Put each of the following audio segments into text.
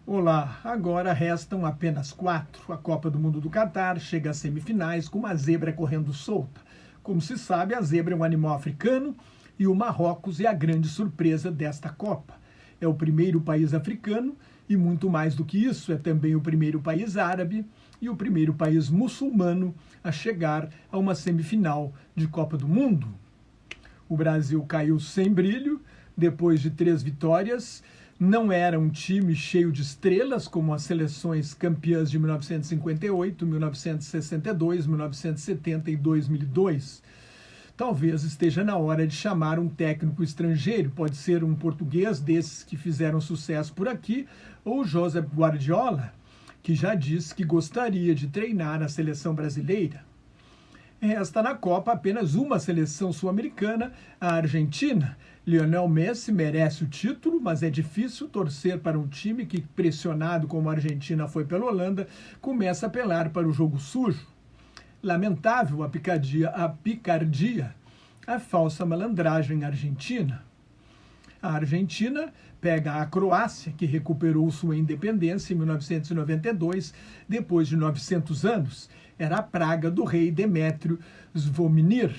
Olá, agora restam apenas 4. A Copa do Mundo do Catar chega às semifinais com uma zebra correndo solta. Como se sabe, a zebra é um animal africano e o Marrocos é a grande surpresa desta Copa. É o primeiro país africano e, muito mais do que isso, é também o primeiro país árabe e o primeiro país muçulmano a chegar a uma semifinal de Copa do Mundo. O Brasil caiu sem brilho depois de 3 vitórias. Não era um time cheio de estrelas como as seleções campeãs de 1958, 1962, 1970 e 2002. Talvez esteja na hora de chamar um técnico estrangeiro, pode ser um português desses que fizeram sucesso por aqui, ou Josep Guardiola, que já disse que gostaria de treinar a seleção brasileira. Resta na Copa apenas uma seleção sul-americana, a Argentina. Lionel Messi merece o título, mas é difícil torcer para um time que, pressionado como a Argentina foi pela Holanda, começa a apelar para o jogo sujo. Lamentável a picardia, a falsa malandragem argentina. A Argentina pega a Croácia, que recuperou sua independência em 1992, depois de 900 anos. Era a praga do rei Demétrio Zvonimir.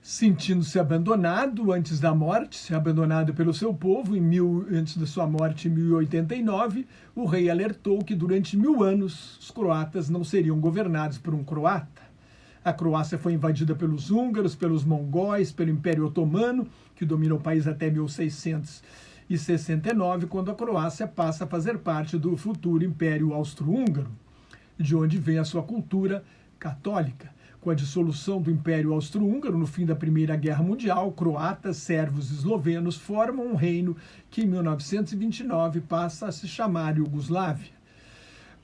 Sentindo-se abandonado antes da morte, abandonado pelo seu povo, antes da sua morte em 1089, o rei alertou que durante 1000 anos os croatas não seriam governados por um croata. A Croácia foi invadida pelos húngaros, pelos mongóis, pelo Império Otomano, que dominou o país até 1669, quando a Croácia passa a fazer parte do futuro Império Austro-Húngaro, de onde vem a sua cultura católica. Com a dissolução do Império Austro-Húngaro no fim da Primeira Guerra Mundial, croatas, sérvios e eslovenos formam um reino que em 1929 passa a se chamar Iugoslávia.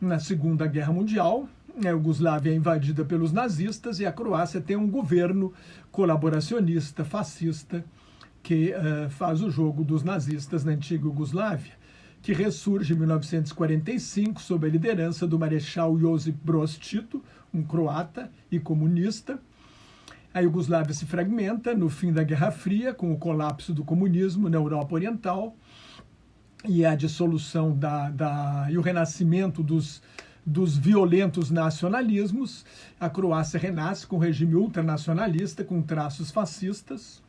Na Segunda Guerra Mundial, a Iugoslávia é invadida pelos nazistas e a Croácia tem um governo colaboracionista, fascista, que faz o jogo dos nazistas na antiga Iugoslávia, que ressurge em 1945 sob a liderança do Marechal Josip Broz Tito, um croata e comunista. A Iugoslávia se fragmenta no fim da Guerra Fria, com o colapso do comunismo na Europa Oriental e a dissolução e o renascimento dos violentos nacionalismos. A Croácia renasce com um regime ultranacionalista, com traços fascistas.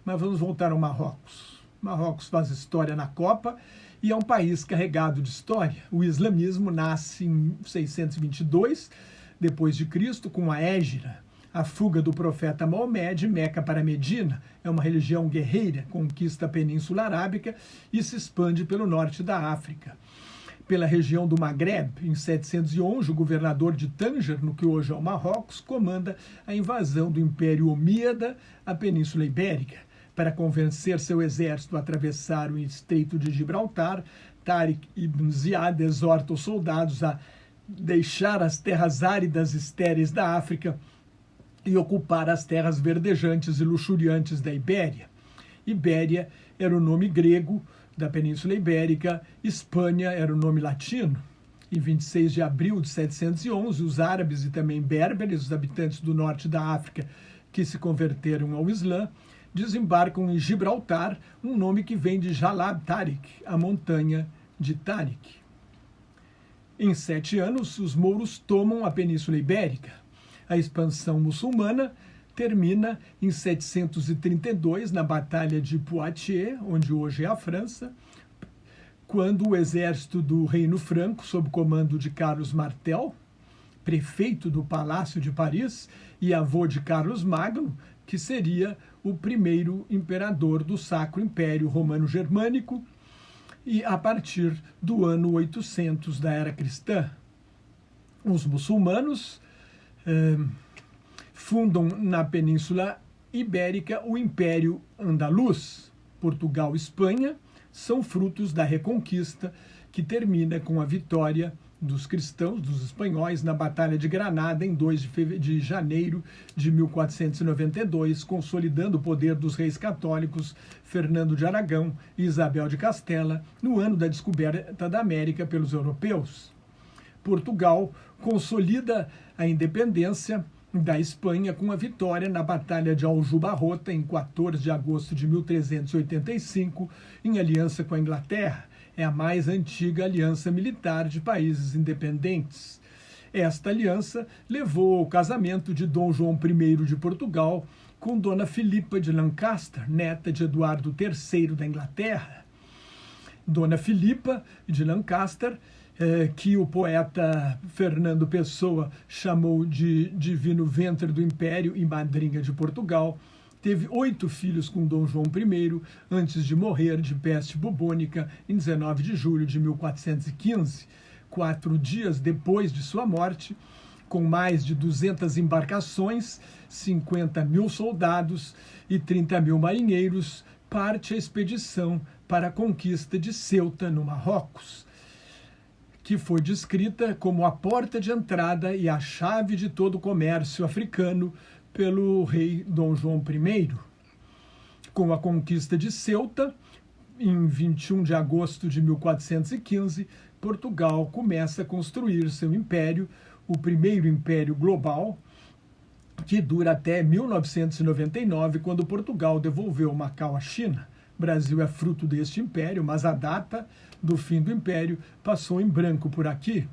Mas vamos voltar ao Marrocos. Marrocos faz história na Copa e é um país carregado de história. O islamismo nasce em 622 depois de Cristo com a Hégira, a fuga do profeta Maomé de Meca para Medina. É uma religião guerreira, conquista a Península Arábica e se expande pelo norte da África. Pela região do Magreb, em 711, o governador de Tanger, no que hoje é o Marrocos, comanda a invasão do Império Omíada à Península Ibérica. Para convencer seu exército a atravessar o Estreito de Gibraltar, Tariq ibn Ziyad exorta os soldados a deixar as terras áridas e estéreis da África e ocupar as terras verdejantes e luxuriantes da Ibéria. Ibéria era o nome grego da Península Ibérica, Espanha era o nome latino. Em 26 de abril de 711, os árabes e também berberes, os habitantes do norte da África que se converteram ao Islã, desembarcam em Gibraltar, um nome que vem de Jalab Tariq, a montanha de Tariq. Em 7 anos, os mouros tomam a Península Ibérica. A expansão muçulmana termina em 732, na Batalha de Poitiers, onde hoje é a França, quando o exército do Reino Franco, sob comando de Carlos Martel, prefeito do Palácio de Paris e avô de Carlos Magno, que seria o primeiro imperador do Sacro Império Romano-Germânico, e a partir do ano 800 da Era Cristã. Os muçulmanos fundam na Península Ibérica o Império Andaluz. Portugal e Espanha são frutos da Reconquista, que termina com a vitória dos cristãos, dos espanhóis, na Batalha de Granada, em 2 de janeiro de 1492, consolidando o poder dos reis católicos Fernando de Aragão e Isabel de Castela, no ano da descoberta da América pelos europeus. Portugal consolida a independência da Espanha com a vitória na Batalha de Aljubarrota, em 14 de agosto de 1385, em aliança com a Inglaterra. é a mais antiga aliança militar de países independentes. Esta aliança levou ao casamento de Dom João I de Portugal com Dona Filipa de Lancaster, neta de Eduardo III da Inglaterra. Dona Filipa de Lancaster, que o poeta Fernando Pessoa chamou de divino ventre do Império e madrinha de Portugal, teve 8 filhos com Dom João I antes de morrer de peste bubônica em 19 de julho de 1415. 4 dias depois de sua morte, com mais de 200 embarcações, 50 mil soldados e 30 mil marinheiros, parte a expedição para a conquista de Ceuta, no Marrocos, que foi descrita como a porta de entrada e a chave de todo o comércio africano pelo rei Dom João I. Com a conquista de Ceuta, em 21 de agosto de 1415, Portugal começa a construir seu império, o primeiro império global, que dura até 1999, quando Portugal devolveu Macau à China. O Brasil é fruto deste império, mas a data do fim do império passou em branco por aqui.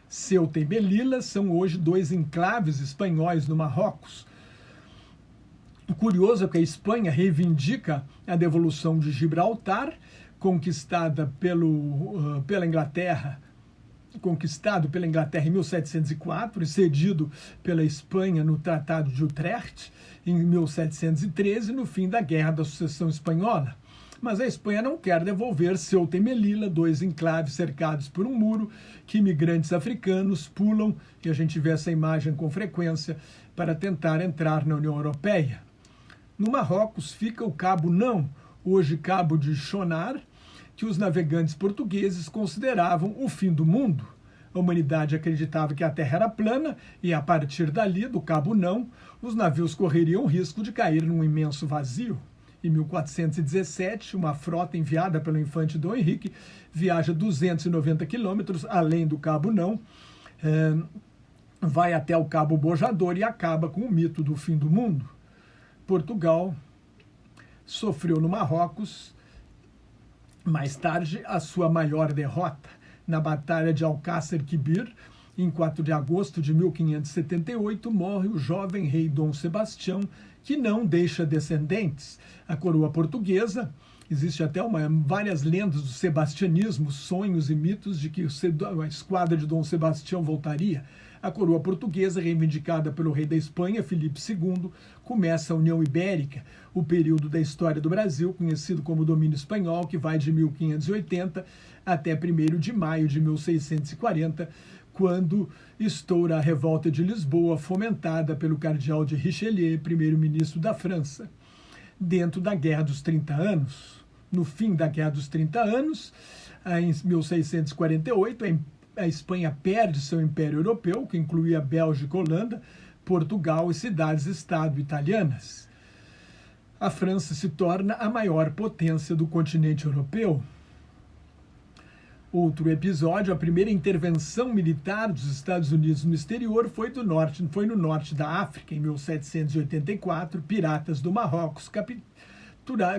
Ceuta e Melilla são hoje 2 enclaves espanhóis no Marrocos. O curioso é que a Espanha reivindica a devolução de Gibraltar, conquistado pela Inglaterra em 1704 e cedido pela Espanha no Tratado de Utrecht em 1713, no fim da Guerra da Sucessão Espanhola. Mas a Espanha não quer devolver Ceuta e Melilla, 2 enclaves cercados por um muro que imigrantes africanos pulam, e a gente vê essa imagem com frequência, para tentar entrar na União Europeia. No Marrocos fica o Cabo Não, hoje Cabo de Chonar, que os navegantes portugueses consideravam o fim do mundo. A humanidade acreditava que a Terra era plana e, a partir dali, do Cabo Não, os navios correriam o risco de cair num imenso vazio. Em 1417, uma frota enviada pelo infante Dom Henrique viaja 290 quilômetros além do Cabo Não, vai até o Cabo Bojador e acaba com o mito do fim do mundo. Portugal sofreu no Marrocos, mais tarde, a sua maior derrota. Na Batalha de Alcácer Quibir, em 4 de agosto de 1578, morre o jovem rei Dom Sebastião, que não deixa descendentes. A coroa portuguesa, existe até várias lendas do sebastianismo, sonhos e mitos de que a esquadra de Dom Sebastião voltaria. A coroa portuguesa, reivindicada pelo rei da Espanha, Filipe II, começa a União Ibérica, o período da história do Brasil, conhecido como domínio espanhol, que vai de 1580 até 1º de maio de 1640, quando estoura a revolta de Lisboa, fomentada pelo cardeal de Richelieu, primeiro-ministro da França. Dentro da Guerra dos 30 Anos, no fim da Guerra dos 30 Anos, em 1648, a Espanha perde seu império europeu, que incluía Bélgica, Holanda, Portugal e cidades-estado italianas. A França se torna a maior potência do continente europeu. Outro episódio, a primeira intervenção militar dos Estados Unidos no exterior foi no norte da África. Em 1784, piratas do Marrocos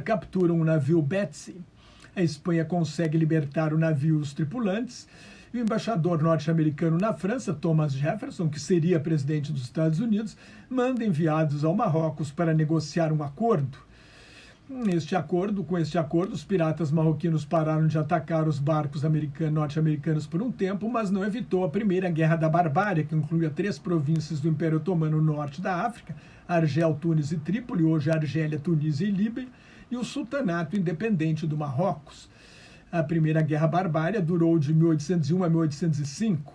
capturam o navio Betsy. A Espanha consegue libertar o navio e os tripulantes. E o embaixador norte-americano na França, Thomas Jefferson, que seria presidente dos Estados Unidos, manda enviados ao Marrocos para negociar um acordo. Com este acordo, os piratas marroquinos pararam de atacar os barcos norte-americanos por um tempo, mas não evitou a Primeira Guerra da Barbária, que incluía 3 províncias do Império Otomano no norte da África, Argel, Túnus e Trípoli, hoje Argélia, Tunísia e Líbia, e o Sultanato Independente do Marrocos. A Primeira Guerra Barbária durou de 1801 a 1805.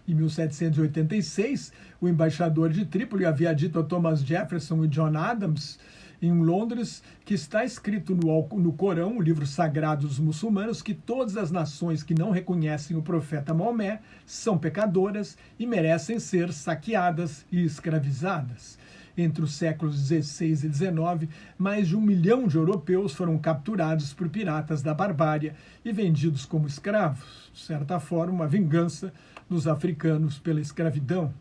Em 1786, o embaixador de Trípoli havia dito a Thomas Jefferson e John Adams, em Londres, que está escrito no Corão, o livro sagrado dos muçulmanos, que todas as nações que não reconhecem o profeta Maomé são pecadoras e merecem ser saqueadas e escravizadas. Entre os séculos XVI e XIX, mais de 1 milhão de europeus foram capturados por piratas da barbárie e vendidos como escravos, de certa forma, uma vingança dos africanos pela escravidão.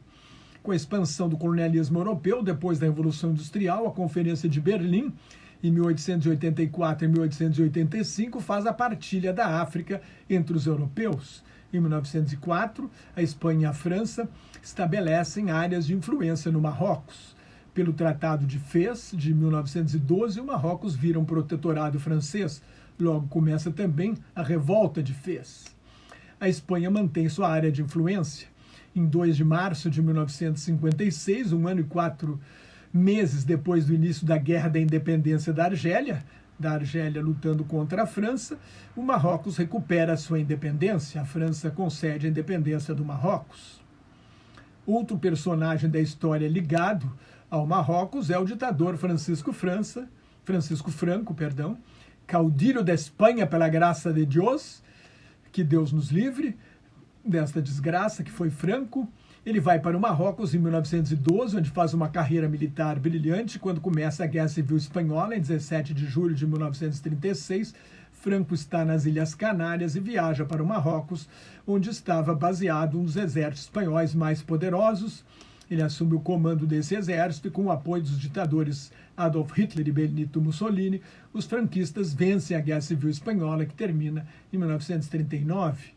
Com a expansão do colonialismo europeu, depois da Revolução Industrial, a Conferência de Berlim, Em 1884 e 1885 faz a partilha da África entre os europeus. Em 1904, a Espanha e a França estabelecem áreas de influência no Marrocos. Pelo Tratado de Fez, de 1912, o Marrocos vira um protetorado francês. Logo começa também a Revolta de Fez. A Espanha mantém sua área de influência. Em 2 de março de 1956, 1 ano e 4 meses depois do início da Guerra da Independência da Argélia lutando contra a França, o Marrocos recupera a sua independência. A França concede a independência do Marrocos. Outro personagem da história ligado ao Marrocos é o ditador Francisco Franco, caudilho da Espanha pela graça de Deus, que Deus nos livre desta desgraça que foi Franco. Ele vai para o Marrocos em 1912, onde faz uma carreira militar brilhante. Quando começa a Guerra Civil Espanhola, em 17 de julho de 1936, Franco está nas Ilhas Canárias e viaja para o Marrocos, onde estava baseado um dos exércitos espanhóis mais poderosos. Ele assume o comando desse exército e, com o apoio dos ditadores Adolf Hitler e Benito Mussolini, os franquistas vencem a Guerra Civil Espanhola, que termina em 1939.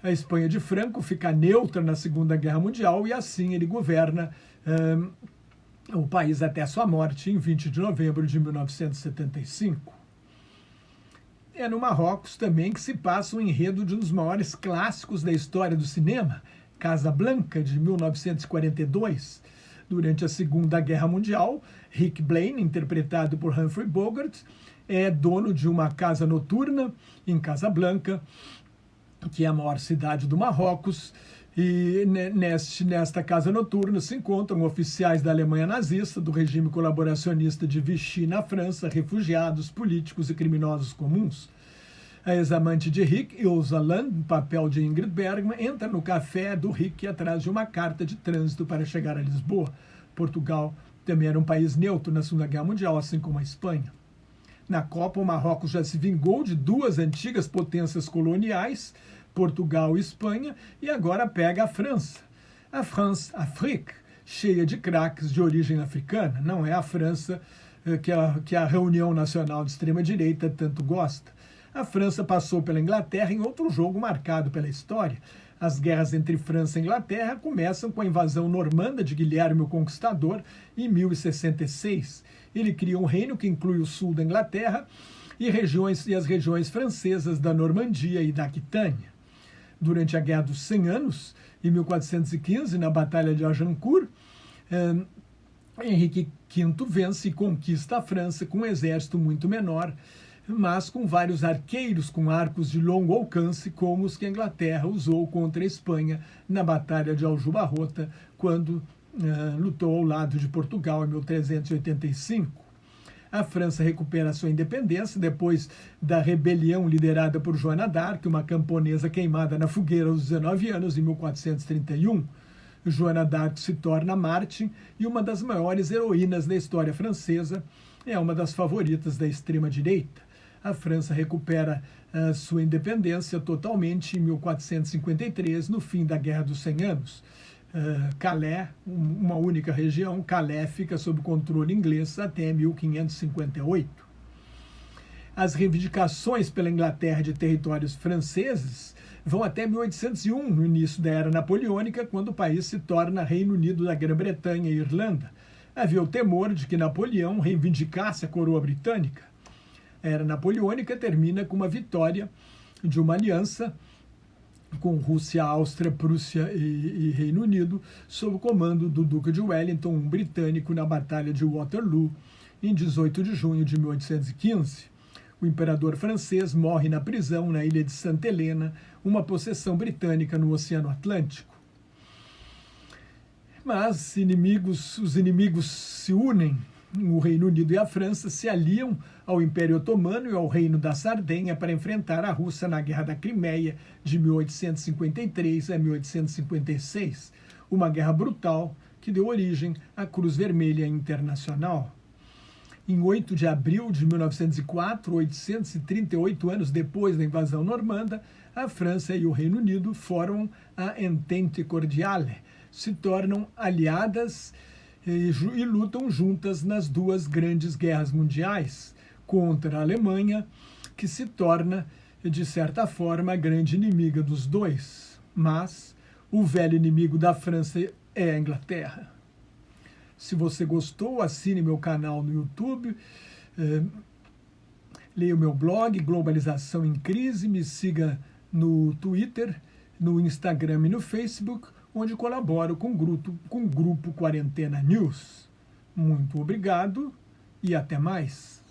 A Espanha de Franco fica neutra na Segunda Guerra Mundial e assim ele governa o país até sua morte em 20 de novembro de 1975. É no Marrocos também que se passa o enredo de um dos maiores clássicos da história do cinema, Casablanca, de 1942. Durante a Segunda Guerra Mundial, Rick Blaine, interpretado por Humphrey Bogart, é dono de uma casa noturna em Casablanca, que é a maior cidade do Marrocos, e nesta casa noturna se encontram oficiais da Alemanha nazista, do regime colaboracionista de Vichy na França, refugiados, políticos e criminosos comuns. A ex-amante de Rick, Ilsa Land, no papel de Ingrid Bergman, entra no café do Rick atrás de uma carta de trânsito para chegar a Lisboa. Portugal também era um país neutro na Segunda Guerra Mundial, assim como a Espanha. Na Copa, o Marrocos já se vingou de duas antigas potências coloniais, Portugal e Espanha, e agora pega a França. A France Afrique, cheia de craques de origem africana. Não é a França que a Reunião Nacional de Extrema-Direita tanto gosta. A França passou pela Inglaterra em outro jogo marcado pela história. As guerras entre França e Inglaterra começam com a invasão normanda de Guilherme o Conquistador em 1066. Ele cria um reino que inclui o sul da Inglaterra e as regiões francesas da Normandia e da Aquitânia. Durante a Guerra dos 100 Anos, em 1415, na Batalha de Agincourt, Henrique V vence e conquista a França com um exército muito menor, mas com vários arqueiros com arcos de longo alcance, como os que a Inglaterra usou contra a Espanha na Batalha de Aljubarrota, quando lutou ao lado de Portugal em 1385. A França recupera sua independência depois da rebelião liderada por Joana d'Arc, uma camponesa queimada na fogueira aos 19 anos, em 1431. Joana d'Arc se torna mártir e uma das maiores heroínas da história francesa, é uma das favoritas da extrema-direita. A França recupera sua independência totalmente em 1453, no fim da Guerra dos 100 Anos. Calais, uma única região, Calais fica sob controle inglês até 1558. As reivindicações pela Inglaterra de territórios franceses vão até 1801, no início da Era Napoleônica, quando o país se torna Reino Unido da Grã-Bretanha e Irlanda. Havia o temor de que Napoleão reivindicasse a coroa britânica. A Era Napoleônica termina com uma vitória de uma aliança com Rússia, Áustria, Prússia e Reino Unido, sob o comando do Duque de Wellington, um britânico, na Batalha de Waterloo, em 18 de junho de 1815. O imperador francês morre na prisão na ilha de Santa Helena, uma possessão britânica no Oceano Atlântico. Mas os inimigos se unem. O Reino Unido e a França se aliam ao Império Otomano e ao Reino da Sardenha para enfrentar a Rússia na Guerra da Crimeia de 1853 a 1856, uma guerra brutal que deu origem à Cruz Vermelha Internacional. Em 8 de abril de 1904, 838 anos depois da invasão normanda, a França e o Reino Unido formam a Entente Cordiale, se tornam aliadas e lutam juntas nas duas grandes guerras mundiais contra a Alemanha, que se torna, de certa forma, a grande inimiga dos dois. Mas o velho inimigo da França é a Inglaterra. Se você gostou, assine meu canal no YouTube, leia o meu blog Globalização em Crise, me siga no Twitter, no Instagram e no Facebook, onde colaboro com o Grupo Quarentena News. Muito obrigado e até mais.